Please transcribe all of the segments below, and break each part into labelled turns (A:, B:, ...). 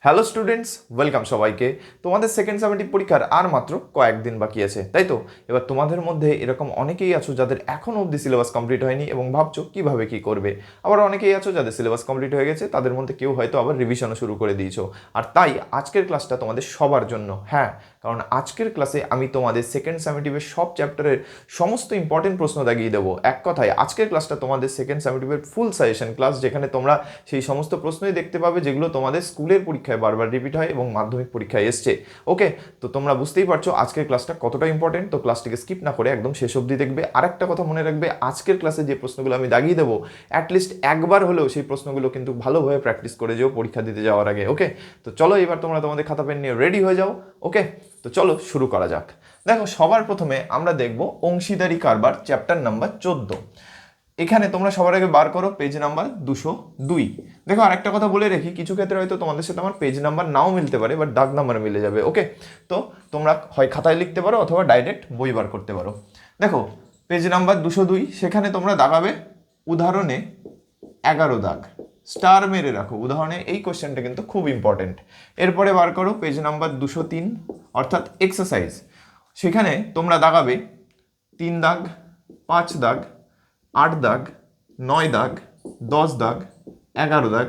A: Hello students, welcome সবাইকে। তোমাদের second summative পরীক্ষার আর মাত্র কয়েকদিন বাকি আছে, তাই তো? এবার তোমাদের মধ্যে এরকম অনেকেই আছো যাদের এখনও অবধি সিলেবাস কমপ্লিট হয়নি এবং ভাবছো কিভাবে কি করবে। আবার অনেকেই আছো যাদের সিলেবাস কমপ্লিট হয়ে গেছে, তাদের মধ্যে কেউ হয়তো আবার রিভিশনও শুরু করে দিয়েছো। আর তাই আজকের ক্লাসটা তোমাদের সবার জন্য। হ্যাঁ, কারণ আজকের ক্লাসে আমি তোমাদের সেকেন্ড সামেটিভের সব চ্যাপ্টারের সমস্ত ইম্পর্টেন্ট প্রশ্ন দাগিয়ে দেবো। এক কথায় আজকের ক্লাসটা তোমাদের সেকেন্ড সামেটিভের ফুল সাজেশন ক্লাস, যেখানে তোমরা সেই সমস্ত প্রশ্নই দেখতে পাবে যেগুলো তোমাদের স্কুলের পরীক্ষায় বারবার রিপিট হয় এবং মাধ্যমিক পরীক্ষায় এসছে। ওকে, তো তোমরা বুঝতেই পারছো আজকের ক্লাসটা কতটা ইম্পর্টেন্ট। তো ক্লাসটিকে স্কিপ না করে একদম শেষ অবধি দেখবে। আরেকটা কথা মনে রাখবে, আজকের ক্লাসে যে প্রশ্নগুলো আমি দাগিয়ে দেবো অ্যাটলিস্ট একবার হলেও সেই প্রশ্নগুলো কিন্তু ভালোভাবে প্র্যাকটিস করে যেও পরীক্ষা দিতে যাওয়ার আগে। ওকে, তো চলো এবার তোমরা তোমাদের খাতা পেন নিয়ে রেডি হয়ে যাও। ওকে, তো চলো শুরু করা যাক। দেখো, সবার প্রথমে আমরা দেখব অংশীদারি কারবার চ্যাপ্টার নাম্বার 14। এখানে তোমরা সবার আগে বার করো পেজ নাম্বার 202। দেখো, আরেকটা কথা বলে রেখি, কিছু ক্ষেত্রে হয়তো তোমাদের সাথে আমার পেজ নাম্বার নাও মিলতে পারে, বাট দাগ নাম্বার মিলে যাবে। ওকে, তো তোমরা হয় খাতায় লিখতে পারো অথবা ডাইরেক্ট বই বার করতে পারো। দেখো, পেজ নাম্বার 202, সেখানে তোমরা দাগাবে উদাহরণে 11 দাগ, স্টার মেরে রাখো উদাহরণে। এই কোশ্চেনটা কিন্তু খুব ইম্পর্টেন্ট। এরপরে বার করো পেজ নাম্বার 203, অর্থাৎ এক্সারসাইজ। সেখানে তোমরা দাগাবে 3 দাগ, 5 দাগ, 8 দাগ, 9 দাগ, 10 দাগ, 11 দাগ,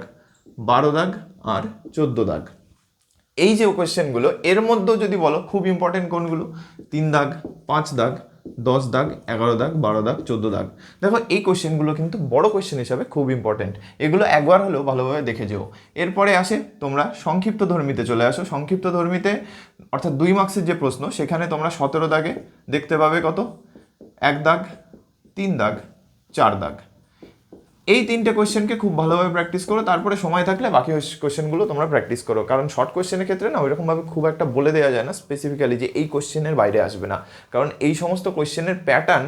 A: 12 দাগ আর 14 দাগ। এই যে কোয়েশ্চেনগুলো, এর মধ্যেও যদি বলো খুব ইম্পর্টেন্ট কোনগুলো, 3 দাগ, 5 দাগ, 10 দাগ, 11 দাগ, 12 দাগ, 14 দাগ। দেখো, এই কোয়েশ্চেনগুলো কিন্তু বড় কোয়েশ্চেন হিসাবে খুব ইম্পর্টেন্ট, এগুলো একবার হলেও ভালোভাবে দেখে যেও। এরপরে আসে তোমরা সংক্ষিপ্ত ধর্মীতে চলে আসো। সংক্ষিপ্ত ধর্মীতে অর্থাৎ 2 মার্কসের যে প্রশ্ন, সেখানে তোমরা 17 দাগে দেখতে পাবে কত, 1 দাগ, 3 দাগ, 4 দাগ। এই 3টে কোয়েশ্চেনকে খুব ভালোভাবে প্র্যাকটিস করো, তারপরে সময় থাকলে বাকি কোয়েশ্চেনগুলো তোমরা প্র্যাকটিস করো। কারণ শর্ট কোয়েশ্চেনের ক্ষেত্রে না ওইরকমভাবে খুব একটা বলে দেওয়া যায় না স্পেসিফিক্যালি যে এই কোয়েশ্চেনের বাইরে আসবে না, কারণ এই সমস্ত কোয়েশ্চেনের প্যাটার্ন,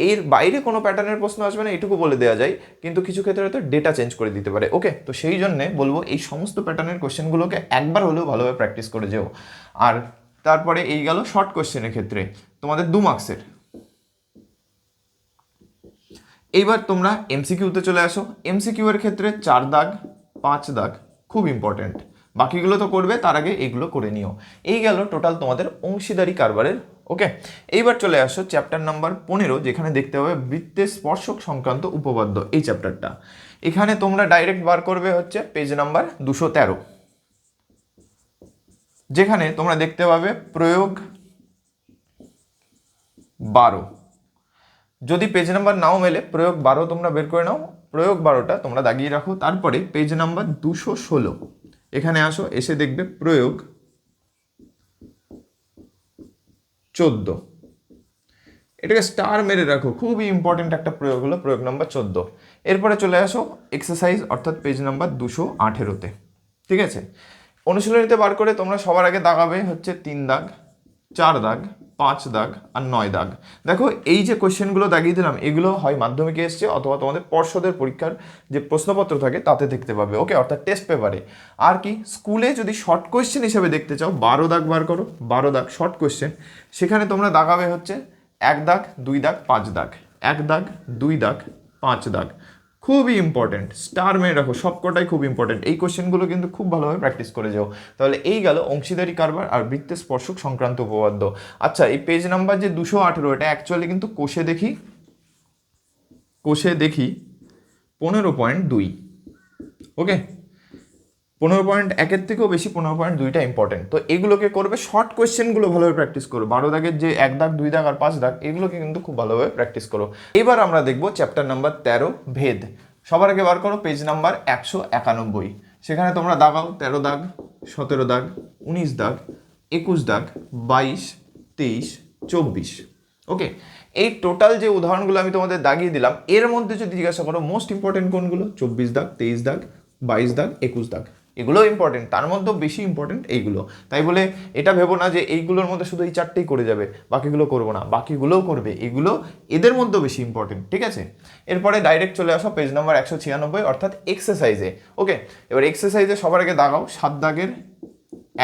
A: এর বাইরে কোনো প্যাটার্নের প্রশ্ন আসবে না এটুকু বলে দেওয়া যায়, কিন্তু কিছু ক্ষেত্রে হয়তো ডেটা চেঞ্জ করে দিতে পারে। ওকে, তো সেই জন্যে বলবো এই সমস্ত প্যাটার্নের কোয়েশ্চেনগুলোকে একবার হলেও ভালোভাবে প্র্যাকটিস করে যেও। আর তারপরে এই গেল শর্ট কোয়েশ্চেনের ক্ষেত্রে তোমাদের 2 মার্কসের। এইবার তোমরা এমসিকিউতে চলে আসো। এমসিকিউ এর ক্ষেত্রে 4 দাগ, 5 দাগ খুব ইম্পর্টেন্ট। বাকিগুলো তো করবে, তার আগে এইগুলো করে নিও। এই গেল টোটাল তোমাদের অংশীদারি কারবারের। ওকে, এইবার চলে আসো চ্যাপ্টার নাম্বার 15, যেখানে দেখতে হবে বৃত্তের স্পর্শক সংক্রান্ত উপপাদ্য, এই চ্যাপ্টারটা। এখানে তোমরা ডাইরেক্ট বার করবে হচ্ছে পেজ নাম্বার 213, যেখানে তোমরা দেখতে পাবে প্রয়োগ 12। যদি পেজ নাম্বার নাও মেলে, প্রয়োগ 12 তোমরা বের করে নাও, প্রয়োগ 12টা তোমরা দাগিয়ে রাখো। তারপরে পেজ নাম্বার 216 এখানে আসো, এসে দেখবে প্রয়োগ 14। এটাকে স্টার মেরে রাখো, খুবই ইম্পর্টেন্ট একটা প্রয়োগ হলো প্রয়োগ নাম্বার 14। এরপরে চলে আসো এক্সারসাইজ অর্থাৎ পেজ নাম্বার 218-তে। ঠিক আছে, অনুশীলনীতে বার করে তোমরা সবার আগে দাগাবে হচ্ছে 3 দাগ, 4 দাগ, 5 দাগ আর 9 দাগ। দেখো, এই যে কোয়েশ্চেনগুলো দাগিয়ে দিলাম, এগুলো হয় মাধ্যমিকে এসছে অথবা তোমাদের পর্ষদের পরীক্ষার যে প্রশ্নপত্র থাকে তাতে দেখতে পাবে। ওকে, অর্থাৎ টেস্ট পেপারে। আর কি, স্কুলে যদি শর্ট কোয়েশ্চেন হিসেবে দেখতে চাও, 12 দাগ বার করো, 12 দাগ শর্ট কোয়েশ্চেন। সেখানে তোমরা দাগাবে হচ্ছে 1 দাগ, 2 দাগ, 5 দাগ, 1 দাগ, 2 দাগ, 5 দাগ। খুবই ইম্পর্টেন্ট, স্টার মেরে রাখো, সবকটাই খুব ইম্পর্টেন্ট। এই কোশ্চেনগুলো কিন্তু খুব ভালোভাবে প্র্যাকটিস করে যাও। তাহলে এই গেল অংশীদারি কারবার আর বৃত্তের স্পর্শক সংক্রান্ত উপপাদ্য। আচ্ছা, এই পেজ নাম্বার যে 218, এটা অ্যাকচুয়ালি কিন্তু কোষে দেখি 15.2। ওকে, 15.1-এর থেকেও বেশি 15.2টা ইম্পর্টেন্ট। তো এগুলোকে করবে, শর্ট কোয়েশ্চেনগুলো ভালোভাবে প্র্যাকটিস করো। 12 দাগের যে 1 দাগ, 2 দাগ আর 5 দাগ, এগুলোকে কিন্তু খুব ভালোভাবে প্র্যাকটিস করো। এবার আমরা দেখবো চ্যাপ্টার নাম্বার 13, ভেদ। সবার আগে বার করো পেজ নাম্বার 191। সেখানে তোমরা দাগাও 13 দাগ, 17 দাগ, 19 দাগ, 21 দাগ, 22, 23, 24। ওকে, এই টোটাল যে উদাহরণগুলো আমি তোমাদের দাগিয়ে দিলাম, এর মধ্যে যদি জিজ্ঞাসা করো মোস্ট ইম্পর্টেন্ট কোনগুলো, 24 দাগ, 23 দাগ, 22 দাগ, 21 দাগ, এগুলো ইম্পর্টেন্ট। তার মধ্যেও বেশি ইম্পর্টেন্ট এইগুলো। তাই বলে এটা ভেবো না যে এইগুলোর মধ্যে শুধু এই 4টেই করে যাবে, বাকিগুলো করবো না, বাকিগুলোও করবে। এগুলো এদের মধ্যেও বেশি ইম্পর্টেন্ট। ঠিক আছে, এরপরে ডাইরেক্ট চলে আসো পেজ নাম্বার 196, অর্থাৎ এক্সারসাইজে। ওকে, এবার এক্সারসাইজে সবার আগে দাগাও 7 দাগের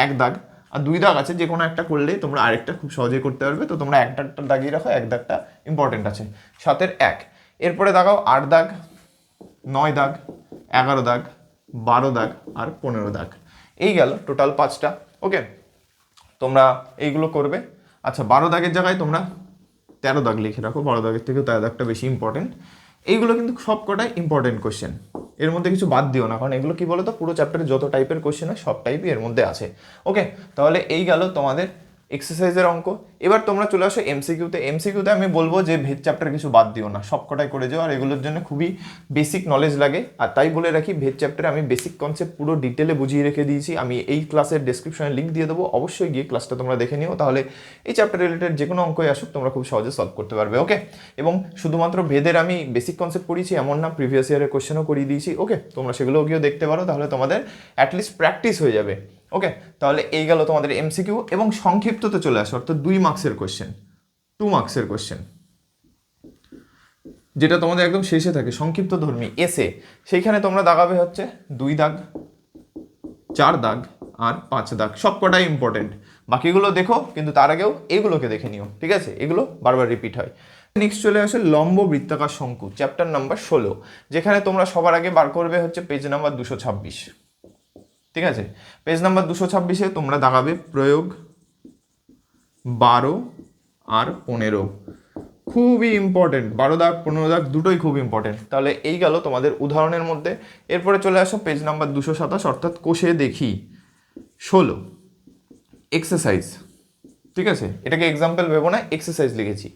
A: 1 দাগ আর 2 দাগ আছে, যে কোনো একটা করলেই তোমরা আরেকটা খুব সহজেই করতে পারবে। তো তোমরা 1 দাগটা দাগিয়ে রাখো, 1 দাগটা ইম্পর্টেন্ট আছে, 7-এর 1। এরপরে দাগাও 8 দাগ, 9 দাগ, 11 দাগ, 12 দাগ আর 15 দাগ। এই গেল টোটাল 5টা। ওকে, তোমরা এইগুলো করবে। আচ্ছা, 12 দাগের জায়গায় তোমরা 13 দাগ লিখে রাখো, 12 দাগের থেকে 13 দাগটা বেশি ইম্পর্টেন্ট। এইগুলো কিন্তু সব কটাই ইম্পর্টেন্ট কোশ্চেন, এর মধ্যে কিছু বাদ দিও না, কারণ এগুলো কি বলো তো, পুরো চ্যাপ্টারে যত টাইপের কোশ্চেন হয় সব টাইপই এর মধ্যে আছে। ওকে, তাহলে এই গেল তোমাদের এক্সারসাইজের অঙ্ক। এবার তোমরা চলে আসো এমসিকিউতে। এমসিকিউতে আমি বলবো যে ভেদ চ্যাপ্টার কিছু বাদ দিও না, সব কটাই করে যাও, আর এগুলোর জন্য খুবই বেসিক নলেজ লাগে। আর তাই বলে রাখি, ভেদ চ্যাপ্টারে আমি বেসিক কনসেপ্ট পুরো ডিটেলে বুঝিয়ে রেখে দিয়েছি। আমি এই ক্লাসের ডেসক্রিপশনে লিঙ্ক দিয়ে দেবো, অবশ্যই গিয়ে ক্লাসটা তোমরা দেখে নিও, তাহলে এই চ্যাপ্টার রিলেটেড যে কোনো অঙ্কই আসুক তোমরা খুব সহজে সলভ করতে পারবে। ওকে, এবং শুধুমাত্র ভেদের আমি বেসিক কনসেপ্ট পড়িয়েছি এমন না, প্রিভিয়াস ইয়ারের কোশ্চেনও করিয়ে দিয়েছি। ওকে, তোমরা সেগুলোও গিয়েও দেখতে পারো, তাহলে তোমাদের অ্যাটলিস্ট প্র্যাকটিস হয়ে যাবে। ওকে, তাহলে এই গেল তোমাদের এমসিকিউ। এবং সংক্ষিপ্ততে চলে আসো, অর্থাৎ 2 মার্কসের কোশ্চেন, 2 মার্কসের কোশ্চেন, যেটা তোমাদের একদম শেষে থাকে, সংক্ষিপ্ত ধর্মী এসে। সেইখানে তোমরা দাগাবে হচ্ছে 2 দাগ, 4 দাগ আর 5 দাগ, সব কটাই ইম্পর্টেন্ট। বাকিগুলো দেখো, কিন্তু তার আগেও এগুলোকে দেখে নিও, ঠিক আছে? এগুলো বারবার রিপিট হয়। নেক্সট চলে আসে লম্ব বৃত্তাকার শঙ্কু, চ্যাপ্টার নাম্বার 16, যেখানে তোমরা সবার আগে বার করবে হচ্ছে পেজ নাম্বার 226। ঠিক আছে, পেজ নাম্বার 226-এ তোমরা দাগাবে প্রয়োগ 12 আর 15, খুবই ইম্পর্টেন্ট। 12 দাগ 15 দাগ দুটোই খুব ইম্পর্টেন্ট। তাহলে এই গেল তোমাদের উদাহরণের মধ্যে। এরপরে চলে আসো পেজ নাম্বার 227, অর্থাৎ কোষে দেখি 16, এক্সারসাইজ। ঠিক আছে, এটাকে এক্সাম্পল ভেবো না, এক্সারসাইজ লিখেছি।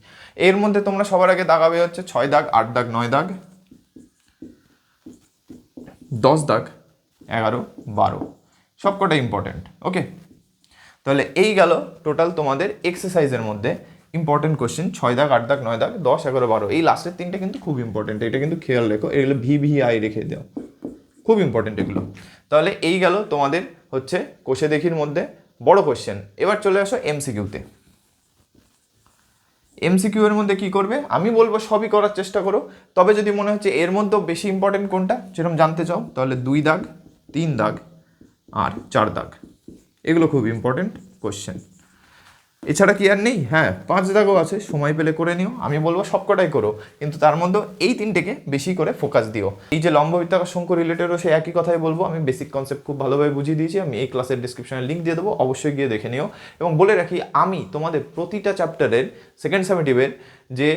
A: এর মধ্যে তোমরা সবার আগে দাগাবে হচ্ছে 6 দাগ, 8 দাগ, 9 দাগ, 10 দাগ, 11, 12, সব কটা ইম্পর্টেন্ট। ওকে, তাহলে এই গেল টোটাল তোমাদের এক্সারসাইজের মধ্যে ইম্পর্টেন্ট কোশ্চেন। 6 দাগ, 8 দাগ, 9 দাগ, 10, 11, 12, এই লাস্টের 3টে কিন্তু খুব ইম্পর্টেন্ট, এটা কিন্তু খেয়াল রেখো, এগুলো VVI রেখে দাও, খুব ইম্পর্টেন্ট এগুলো। তাহলে এই গেল তোমাদের হচ্ছে কোষে দেখির মধ্যে বড় কোশ্চেন। এবার চলে আসো এমসিকিউতে। এমসিকিউ এর মধ্যে কি করবে আমি বলবো সবই করার চেষ্টা করো, তবে যদি মনে হচ্ছে এর মধ্যেও বেশি ইম্পর্টেন্ট কোনটা যেরকম জানতে চাও, তাহলে 2 দাগ, 3 দাগ আর 4 দাগ, এগুলো খুব ইম্পর্টেন্ট কোশ্চেন। এছাড়া কি আর নেই? হ্যাঁ, 5 দাগও আছে, সময় পেলে করে নিও, আমি বলবো সবকটাই করো, কিন্তু তার মধ্যে এই 3টেকে বেশি করে ফোকাস দিও। এই যে লম্ব বৃত্তাকার শঙ্কু রিলেটেডও সেই একই কথাই বলবো, আমি বেসিক কনসেপ্ট খুব ভালোভাবে বুঝিয়ে দিয়েছি, আমি এই ক্লাসের ডিসক্রিপশনে লিঙ্ক দিয়ে দেবো, অবশ্যই গিয়ে দেখে নিও। এবং বলে রাখি, আমি তোমাদের প্রতিটা চ্যাপ্টারের সেকেন্ড সামেটিভের যে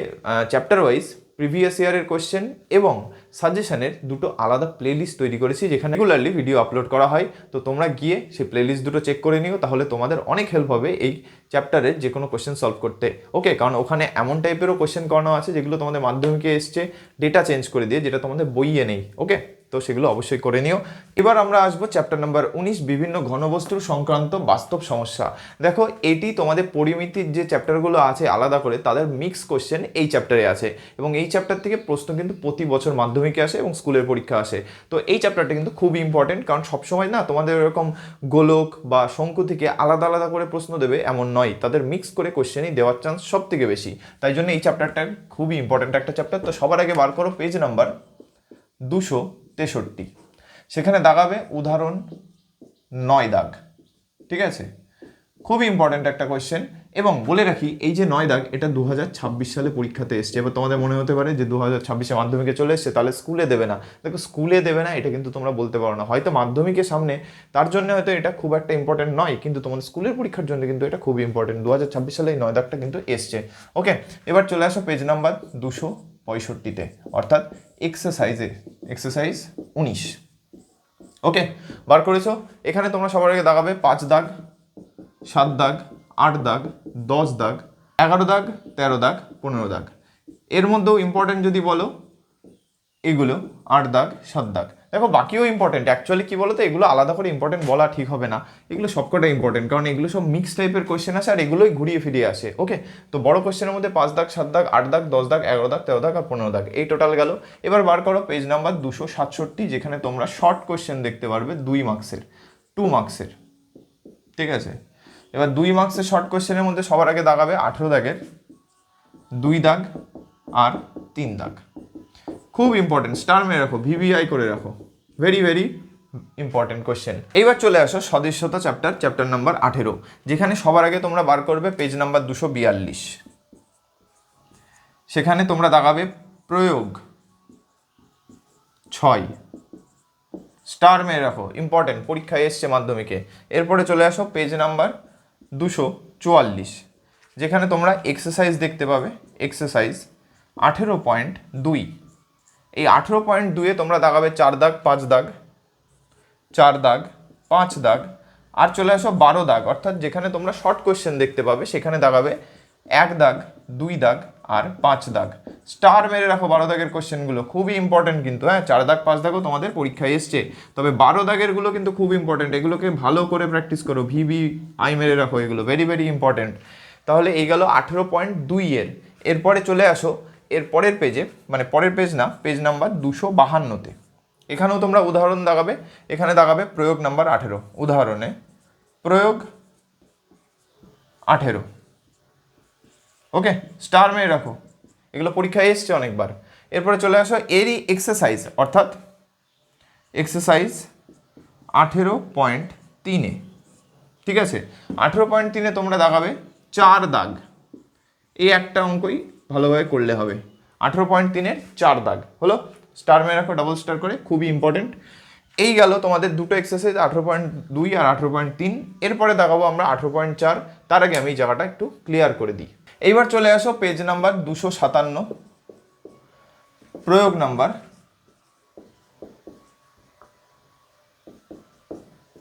A: চ্যাপ্টার ওয়াইজ প্রিভিয়াস ইয়ারের কোশ্চেন এবং সাজেশনের দুটো আলাদা প্লেলিস্ট তৈরি করেছি, যেখানে রেগুলারলি ভিডিও আপলোড করা হয়। তো তোমরা গিয়ে সেই প্লেলিস্ট দুটো চেক করে নিও, তাহলে তোমাদের অনেক হেল্প হবে এই চ্যাপ্টারের যে কোনো কোশ্চেন সলভ করতে। ওকে, কারণ ওখানে এমন টাইপেরও কোশ্চেন করানো আছে যেগুলো তোমাদের মাধ্যমিকে এসছে ডেটা চেঞ্জ করে দিয়ে, যেটা তোমাদের বইয়ে নেই। ওকে, তো সেগুলো অবশ্যই করে নিও। এবার আমরা আসবো চ্যাপ্টার নাম্বার 19, বিভিন্ন ঘনবস্তুর সংক্রান্ত বাস্তব সমস্যা। দেখো, এটি তোমাদের পরিমিতির যে চ্যাপ্টারগুলো আছে আলাদা করে, তাদের মিক্স কোশ্চেন এই চ্যাপ্টারে আছে, এবং এই চ্যাপ্টার থেকে প্রশ্ন কিন্তু প্রতি বছর মাধ্যমিকে আসে এবং স্কুলের পরীক্ষা আসে। তো এই চ্যাপ্টারটা কিন্তু খুবই ইম্পর্টেন্ট, কারণ সবসময় না তোমাদের এরকম গোলক বা শঙ্কু থেকে আলাদা আলাদা করে প্রশ্ন দেবে এমন নয়, তাদের মিক্স করে কোশ্চেনই দেওয়ার চান্স সব থেকে বেশি। তাই জন্য এই চ্যাপ্টারটা খুবই ইম্পর্টেন্ট একটা চ্যাপ্টার। তো সবার আগে বার করো পেজ নাম্বার 263, সেখানে দাগাবে উদাহরণ 9 দাগ। ঠিক আছে, খুবই ইম্পর্টেন্ট একটা কোয়েশ্চেন। এবং বলে রাখি, এই যে 9 দাগ, এটা 2026 সালে পরীক্ষাতে এসছে। এবার তোমাদের মনে হতে পারে যে 2026-এ মাধ্যমিকে চলে এসছে, তাহলে স্কুলে দেবে না। দেখো, স্কুলে দেবে না এটা কিন্তু তোমরা বলতে পারো না, হয়তো মাধ্যমিকের সামনে, তার জন্য হয়তো এটা খুব একটা ইম্পর্টেন্ট নয়, কিন্তু তোমাদের স্কুলের পরীক্ষার জন্য কিন্তু এটা খুবই ইম্পর্টেন্ট। 2026 সালে এই 9 দাগটা কিন্তু এসছে। ওকে, এবার চলে আসো পেজ নাম্বার 265-তে, অর্থাৎ এক্সারসাইজ 19। ওকে, বার করেছো? এখানে তোমরা সবার আগে দাগাবে 5 দাগ, 7 দাগ, 8 দাগ, 10 দাগ, 11 দাগ, 13 দাগ, 15 দাগ। এর মধ্যেও ইম্পর্টেন্ট যদি বলো, এগুলো 8 দাগ, 7 দাগ। দেখো, বাকিও ইম্পর্টেন্ট। অ্যাকচুয়ালি কি বলো তো, এগুলো আলাদা করে ইম্পর্টেন্ট বলা ঠিক হবে না, এগুলো সবকটা ইম্পর্টেন্ট, কারণ এগুলো সব মিক্স টাইপের কোয়েশ্চেন আসে, আর এগুলোই ঘুরিয়ে ফিরিয়ে আসে। ওকে, তো বড় কোয়েশ্চেনের মধ্যে 5 দাগ, 7 দাগ, 8 দাগ, 10 দাগ, 11 দাগ, 13 দাগ আর 15 দাগ, এই টোটাল গেল। এবার বার করো পেজ নাম্বার 267, যেখানে তোমরা শর্ট কোয়েশ্চেন দেখতে পারবে 2 মার্কসের, 2 মার্কসের। ঠিক আছে, এবার 2 মার্কসের শর্ট কোয়েশ্চেনের মধ্যে সবার আগে দাগাবে 18 দাগের 2 দাগ আর 3 দাগ। খুব ইম্পর্টেন্ট, স্টার মেরে রাখো, VVI করে রাখো, ভেরি ভেরি ইম্পর্টেন্ট কোয়েশ্চেন। এইবার চলে আসো সদস্যতা চ্যাপ্টার নাম্বার 18, যেখানে সবার আগে তোমরা বার করবে পেজ নাম্বার 242। সেখানে তোমরা দাগাবে প্রয়োগ 6, স্টার মেরে রাখো, ইম্পর্টেন্ট, পরীক্ষায় এসছে মাধ্যমিকে। এরপরে চলে আসো পেজ নাম্বার 244, যেখানে তোমরা এক্সারসাইজ দেখতে পাবে, এক্সারসাইজ 18.2। এই 18.2-এ তোমরা দাগাবে 4 দাগ 5 দাগ, 4 দাগ 5 দাগ, আর চলে আসো 12 দাগ, অর্থাৎ যেখানে তোমরা শর্ট কোয়েশ্চেন দেখতে পাবে সেখানে দাগাবে 1 দাগ 2 দাগ আর 5 দাগ। স্টার মেরে রাখো 12 দাগের কোয়েশ্চেনগুলো, খুবই ইম্পর্টেন্ট কিন্তু। হ্যাঁ, 4 দাগ 5 দাগও তোমাদের পরীক্ষায় এসছে, তবে 12 দাগেরগুলো কিন্তু খুব ইম্পর্টেন্ট, এগুলোকে ভালো করে প্র্যাকটিস করো, VBI মেরে রাখো, এগুলো ভেরি ভেরি ইম্পর্টেন্ট। তাহলে এই গেল 18.2-এর। এরপরে চলে আসো এর পরের পেজে, মানে পরের পেজ না, পেজ নাম্বার 252-তে। এখানেও তোমরা উদাহরণ দাগাবে, এখানে দাগাবে প্রয়োগ নাম্বার 18, উদাহরণে প্রয়োগ 18। ওকে, স্টার মেরে রাখো, এগুলো পরীক্ষায় এসছে অনেকবার। এরপরে চলে আসো এরই এক্সারসাইজ, অর্থাৎ এক্সারসাইজ 18.3-এ। ঠিক আছে, 18.3-এ তোমরা দাগাবে 4 দাগ, এই একটা অঙ্কই ভালোভাবে করলে হবে। 18.3-এর 4 দাগ হলো, স্টার মেরে রাখো ডাবল স্টার করে, খুবই ইম্পর্টেন্ট। এই গেল তোমাদের দুটো এক্সারসাইজ, 18.2 আর 18.3। এরপরে দেখাবো আমরা 18.4। তার আগে আমি এই জায়গাটা একটু ক্লিয়ার করে দিই। এইবার চলে আসো পেজ নাম্বার 257, প্রয়োগ নাম্বার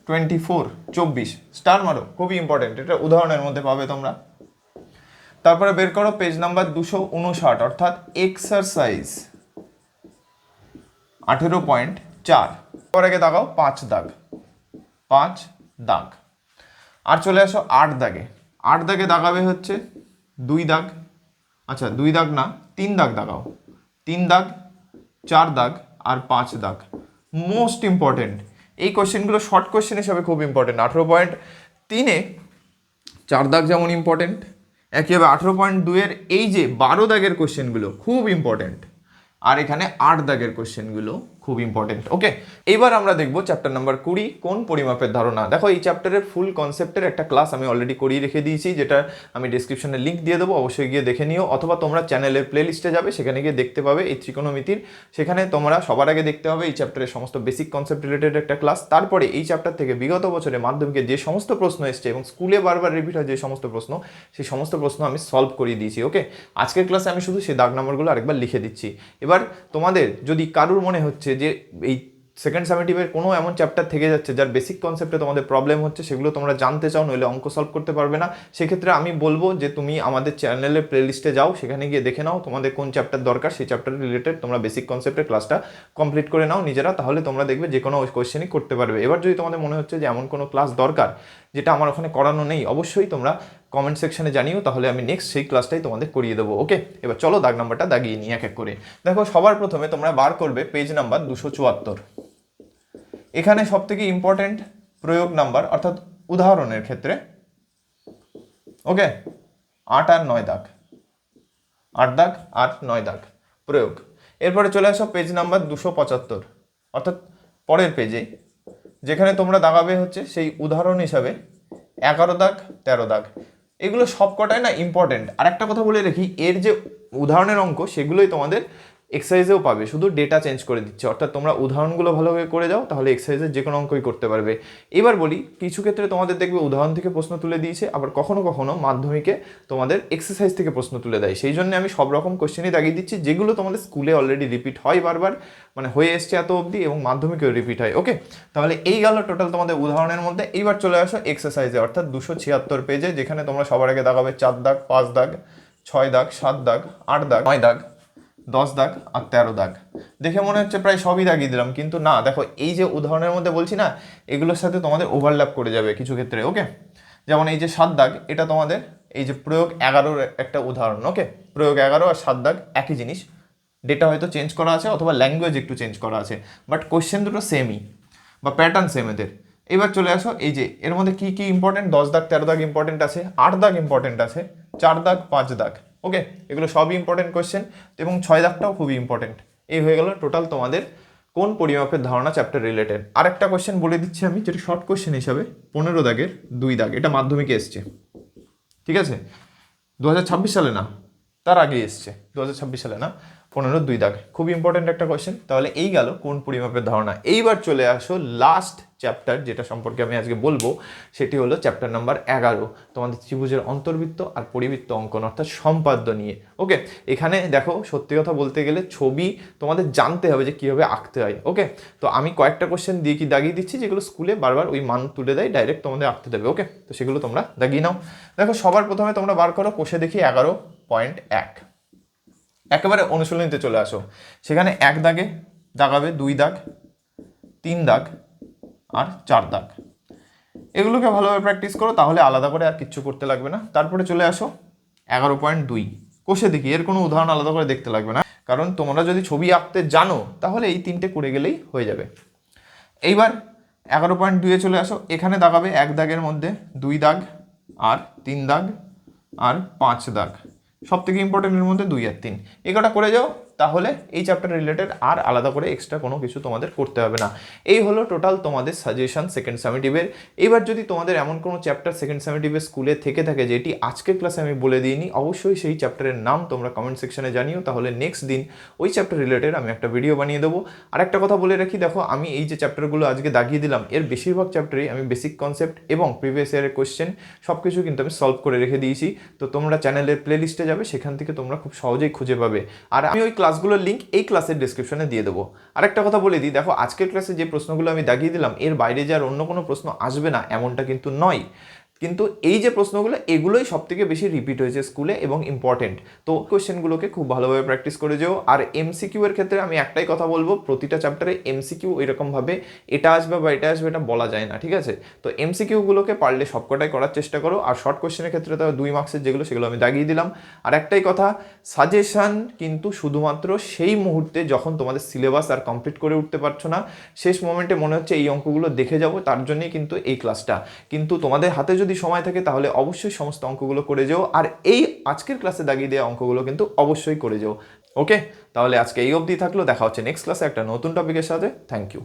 A: 24। স্টার মারো, খুবই ইম্পর্টেন্ট, এটা উদাহরণের মধ্যে পাবে তোমরা। তারপরে বের করো পেজ নাম্বার 259, অর্থাৎ এক্সারসাইজ 18.4। পরে আগে দাগাও 5 দাগ, 5 দাগ। আর চলে আসো 8 দাগে, 8 দাগে দাগাবে হচ্ছে 2 দাগ, আচ্ছা 2 দাগ না 3 দাগ দাগাও, 3 দাগ 4 দাগ আর 5 দাগ। মোস্ট ইম্পর্টেন্ট, এই কোয়েশ্চেনগুলো শর্ট কোয়েশ্চেন হিসাবে খুব ইম্পর্টেন্ট। 18.3-এ 4 দাগ যেমন ইম্পর্টেন্ট, একইভাবে 18.2-এর এই যে 12 দাগের কোয়েশ্চেনগুলো খুব ইম্পর্টেন্ট, আর এখানে 8 দাগের কোয়েশ্চেনগুলো খুব ইম্পর্টেন্ট। ওকে, এবার আমরা দেখবো চ্যাপ্টার নাম্বার 20, কোন পরিমাপের ধারণা। দেখো এই চ্যাপ্টারের ফুল কনসেপ্টের একটা ক্লাস আমি অলরেডি করিয়ে রেখে দিয়েছি, যেটা আমি ডিসক্রিপশনে লিঙ্ক দিয়ে দেবো, অবশ্যই গিয়ে দেখে নিও, অথবা তোমরা চ্যানেলের প্লে লিস্টে যাবে, সেখানে গিয়ে দেখতে পাবে এই ত্রিকোণমিতির। সেখানে তোমরা সবার আগে দেখতে হবে এই চ্যাপ্টারের সমস্ত বেসিক কনসেপ্ট রিলেটেড একটা ক্লাস। তারপরে এই চ্যাপ্টার থেকে বিগত বছরে মাধ্যমিকে যে সমস্ত প্রশ্ন এসছে এবং স্কুলে বারবার রিপিট হয় যে সমস্ত প্রশ্ন, সেই সমস্ত প্রশ্ন আমি সলভ করিয়ে দিয়েছি। ওকে, আজকের ক্লাসে আমি শুধু সেই দাগ নম্বরগুলো আরেকবার লিখে দিচ্ছি। এবার তোমাদের যদি কারুর মনে হচ্ছে যে এই সেকেন্ড সামেটিভের কোনো এমন চ্যাপ্টার থেকে যাচ্ছে যার বেসিক কনসেপ্টে তোমাদের প্রবলেম হচ্ছে, সেগুলো তোমরা জানতে চাও, নইলে অঙ্ক সলভ করতে পারবে না, সেক্ষেত্রে আমি বলবো যে তুমি আমাদের চ্যানেলের প্লেলিস্টে যাও, সেখানে গিয়ে দেখে নাও তোমাদের কোন চ্যাপ্টার দরকার, সেই চ্যাপ্টার রিলেটেড তোমরা বেসিক কনসেপ্টের ক্লাসটা কমপ্লিট করে নাও নিজেরা, তাহলে তোমরা দেখবে যে কোনো কোয়েশ্চেনই করতে পারবে। এবার যদি তোমাদের মনে হচ্ছে যে এমন কোনো ক্লাস দরকার যেটা আমার ওখানে করানো নেই, অবশ্যই তোমরা কমেন্ট সেকশনে জানিও, তাহলে আমি নেক্সট সেই ক্লাসটাই তোমাদের করিয়ে দেবো। ওকে, এবার চলো দাগ নাম্বারটা দাগিয়ে নিই এক এক করে। দেখো সবার প্রথমে তোমরা বার করবে পেজ নাম্বার 274। এখানে সব থেকে ইম্পর্টেন্ট প্রয়োগ নাম্বার, অর্থাৎ উদাহরণের ক্ষেত্রে। ওকে, 8 আর 9 দাগ, 8 দাগ আর 9 দাগ প্রয়োগ। এরপরে চলে আসো পেজ নাম্বার 275, অর্থাৎ পরের পেজে, যেখানে তোমরা দাগাবে হচ্ছে সেই উদাহরণ হিসাবে 11 দাগ 13 দাগ। এগুলো সব কটাই না ইম্পর্টেন্ট। আর একটা কথা বলে রাখি, এর যে উদাহরণের অঙ্ক সেগুলোই তোমাদের এক্সারসাইজেও পাবে, শুধু ডেটা চেঞ্জ করে দিচ্ছে, অর্থাৎ তোমরা উদাহরণগুলো ভালোভাবে করে যাও, তাহলে এক্সারসাইজের যে কোনো অঙ্কই করতে পারবে। এবার বলি, কিছু ক্ষেত্রে তোমাদের দেখবে উদাহরণ থেকে প্রশ্ন তুলে দিয়েছে, আবার কখনো কখনো মাধ্যমিকে তোমাদের এক্সারসাইজ থেকে প্রশ্ন তুলে দেয়। সেই জন্য আমি সব রকম কোশ্চেনই দাগিয়ে দিচ্ছি, যেগুলো তোমাদের স্কুলে অলরেডি রিপিট হয় বারবার, মানে হয়ে এসছে এত অবধি, এবং মাধ্যমিকেও রিপিট হয়। ওকে, তাহলে এই গেল টোটাল তোমাদের উদাহরণের মধ্যে। এইবার চলে আসো এক্সারসাইজে, অর্থাৎ 276 পেজে, যেখানে তোমরা সবার আগে দাগাবে 4 দাগ 5 দাগ 6 দাগ 7 দাগ 8 দাগ 9 দাগ 10 দাগ আর 13 দাগ। দেখে মনে হচ্ছে প্রায় সবই দাগিয়ে দিলাম, কিন্তু না, দেখো এই যে উদাহরণের মধ্যে বলছি না, এগুলোর সাথে তোমাদের ওভারল্যাপ করে যাবে কিছু ক্ষেত্রে। ওকে, যেমন এই যে 7 দাগ, এটা তোমাদের এই যে প্রয়োগ 11-র একটা উদাহরণ। ওকে, প্রয়োগ 11 আর 7 দাগ একই জিনিস, ডেটা হয়তো চেঞ্জ করা আছে অথবা ল্যাঙ্গুয়েজ একটু চেঞ্জ করা আছে, বাট কোয়েশ্চেন দুটো সেমই বা প্যাটার্ন সেম এদের। এবার চলে আসো এই যে এর মধ্যে কি কি ইম্পর্টেন্ট, 10 দাগ 13 দাগ ইম্পর্টেন্ট আছে, 8 দাগ ইম্পর্টেন্ট আছে, 4 দাগ 5 দাগ। ওকে, এগুলো সবই ইম্পর্টেন্ট কোয়েশ্চেন, এবং 6 দাগটাও খুবই ইম্পর্টেন্ট। এই হয়ে গেল টোটাল তোমাদের কোন পরিমাপের ধারণা চ্যাপ্টার রিলেটেড। আরেকটা কোয়েশ্চেন বলে দিচ্ছি আমি, যেটা শর্ট কোয়েশ্চেন হিসাবে, 15 দাগের 2 দাগ, এটা মাধ্যমিকে এসছে। ঠিক আছে, 2026 সালে না, তার আগে এসছে, 2026 সালে না, 15 2 দাগ, খুব ইম্পর্টেন্ট একটা কোয়েশ্চেন। তাহলে এই গেল কোন পরিমাপের ধারণা। এইবার চলে আসো লাস্ট চ্যাপ্টার যেটা সম্পর্কে আমি আজকে বলবো, সেটি হলো চ্যাপ্টার নাম্বার 11, তোমাদের ত্রিভুজের অন্তর্বৃত্ত আর পরিবৃত্ত অঙ্কন অর্থাৎ সম্পাদ্য নিয়ে। ওকে, এখানে দেখো সত্যি কথা বলতে গেলে ছবি তোমাদের জানতে হবে যে কীভাবে আঁকতে হয়। ওকে, তো আমি কয়েকটা কোয়েশ্চেন দিয়ে দাগিয়ে দিচ্ছি যেগুলো স্কুলে বারবার ওই মান তুলে দেয়, ডাইরেক্ট তোমাদের আঁকতে দেবে। ওকে, তো সেগুলো তোমরা দাগিয়ে নাও। দেখো সবার প্রথমে তোমরা বার করো, কোষে দেখি 11.1। একেবারে অনুশীলনীতে চলে আসো, সেখানে 1 দাগে দাগাবে, 2 দাগ, 3 দাগ আর 4 দাগ। এগুলোকে ভালোভাবে প্র্যাকটিস করো, তাহলে আলাদা করে আর কিচ্ছু করতে লাগবে না। তারপরে চলে আসো 11.2 কোষে দেখি, এর কোনো উদাহরণ আলাদা করে দেখতে লাগবে না, কারণ তোমরা যদি ছবি আঁকতে জানো তাহলে এই 3টে করে গেলেই হয়ে যাবে। এইবার 11.2 চলে আসো, এখানে দাগাবে 1 দাগের মধ্যে 2 দাগ আর 3 দাগ আর 5 দাগ। সব থেকে ইম্পর্টেন্টের মধ্যে 2 আর 3, এগুলোটা করে যাও, তাহলে এই চ্যাপ্টার রিলেটেড আর আলাদা করে এক্সট্রা কোনো কিছু তোমাদের করতে হবে না। এই হলো টোটাল তোমাদের সাজেশন সেকেন্ড সামেটিভের। এবার যদি তোমাদের এমন কোনো চ্যাপ্টার সেকেন্ড সামেটিভের স্কুলে থেকে থাকে যেটি আজকের ক্লাসে আমি বলে দিইনি, অবশ্যই সেই চ্যাপ্টারের নাম তোমরা কমেন্ট সেকশনে জানিও, তাহলে নেক্সট দিন ওই চ্যাপ্টার রিলেটেড আমি একটা ভিডিও বানিয়ে দেবো। আর একটা কথা বলে রাখি, দেখো আমি এই যে চ্যাপ্টারগুলো আজকে দাগিয়ে দিলাম, এর বেশিরভাগ চ্যাপ্টারই আমি বেসিক কনসেপ্ট এবং প্রিভিয়াস ইয়ারের কোয়েশ্চেন সব কিছু কিন্তু আমি সলভ করে রেখে দিয়েছি। তো তোমরা চ্যানেলের প্লে লিস্টে যাবে, সেখান থেকে তোমরা খুব সহজেই খুঁজে পাবে। আর আমি ওই ক্লাসগুলোর লিঙ্ক এই ক্লাসের ডিসক্রিপশনে দিয়ে দেবো। আরেকটা কথা বলে দিই, দেখো আজকের ক্লাসে যে প্রশ্নগুলো আমি দাগিয়ে দিলাম এর বাইরে যে আর অন্য কোনো প্রশ্ন আসবে না এমনটা কিন্তু নয়, কিন্তু এই যে প্রশ্নগুলো এগুলোই সব থেকে বেশি রিপিট হয়েছে স্কুলে এবং ইম্পর্টেন্ট। তো কোয়েশ্চেনগুলোকে খুব ভালোভাবে প্র্যাকটিস করে যেও। আর এমসিকিউ এর ক্ষেত্রে আমি একটাই কথা বলবো, প্রতিটা চ্যাপ্টারে এমসিকিউ এরকমভাবে এটা আসবে বা এটা আসবে এটা বলা যায় না, ঠিক আছে? তো এমসিকিউগুলোকে পারলে সবকটাই করার চেষ্টা করো। আর শর্ট কোয়েশ্চেনের ক্ষেত্রে তো 2 মার্কসের যেগুলো সেগুলো আমি দাগিয়ে দিলাম। আর একটাই কথা, সাজেশন কিন্তু শুধুমাত্র সেই মুহূর্তে যখন তোমাদের সিলেবাস আর কমপ্লিট করে উঠতে পারছো না, শেষ মোমেন্টে মনে হচ্ছে এই অঙ্কগুলো দেখে যাবো, তার জন্যই কিন্তু এই ক্লাসটা। কিন্তু তোমাদের হাতে যদি সময় থাকে তাহলে অবশ্যই সমস্ত অঙ্কগুলো করে যাও, আর এই আজকের ক্লাসে দাগিয়ে দেওয়া অঙ্কগুলো কিন্তু অবশ্যই করে যাও। ওকে, তাহলে আজকে এই অবধি থাকলো, দেখা হচ্ছে নেক্সট ক্লাসে একটা নতুন টপিকের সাথে। Thank you.